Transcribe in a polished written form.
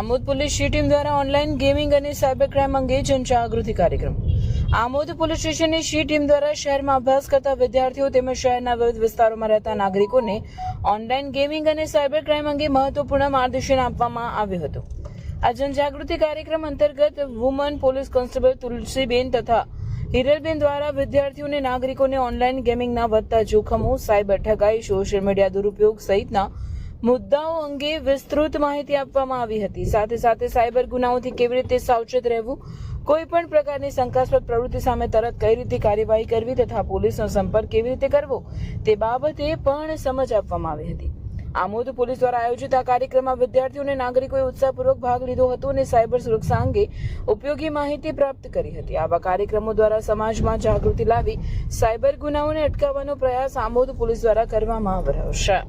Amod police team દ્વારા online gaming અને cyber crime અંગે જનજાગૃતિ કાર્યક્રમ. આમોદ પોલીસ સ્ટેશનની ટીમ દ્વારા શહેરમાં અભ્યાસ કરતા વિદ્યાર્થીઓ તેમજ શહેરના વિવિધ વિસ્તારોમાં રહેતા નાગરિકોને ઓનલાઈન ગેમિંગ અને સાયબર ક્રાઇમ અંગે મહત્વપૂર્ણ માર્ગદર્શન આપવામાં આવ્યું હતું. આ જનજાગૃતિ કાર્યક્રમ અંતર્ગત વુમન પોલીસ કોન્સ્ટેબલ તુલસીબેન તથા હિરલબેન દ્વારા વિદ્યાર્થીઓને નાગરિકોને ઓનલાઈન ગેમિંગના વધતા જોખમો, સાયબર ઠગાઈ, સોશિયલ મીડિયા દુરુપયોગ સહિતના મુદ્દાઓ અંગે વિસ્તૃત માહિતી આપવામાં આવી હતી. સાથે સાથે સાયબર ગુનાઓથી કેવી રીતે સાવચેત રહેવું, કોઈ પણ પ્રકારની શંકાસ્પદ પ્રવૃત્તિ સામે તરત કઈ રીતે કાર્યવાહી કરવી તથા પોલીસનો સંપર્ક કેવી રીતે કરવો તે બાબતે પણ સમજ આપવામાં આવી હતી. આમોદ પોલીસ દ્વારા આયોજિત આ કાર્યક્રમમાં વિદ્યાર્થીઓ અને નાગરિકોએ ઉત્સાહપૂર્વક ભાગ લીધો હતો અને સાયબર સુરક્ષા અંગે ઉપયોગી માહિતી પ્રાપ્ત કરી હતી. આવા કાર્યક્રમો દ્વારા સમાજમાં જાગૃતિ લાવી સાયબર ગુનાઓને અટકાવવાનો પ્રયાસ આમોદ પોલીસ દ્વારા કરવામાં આવી રહ્યો છે.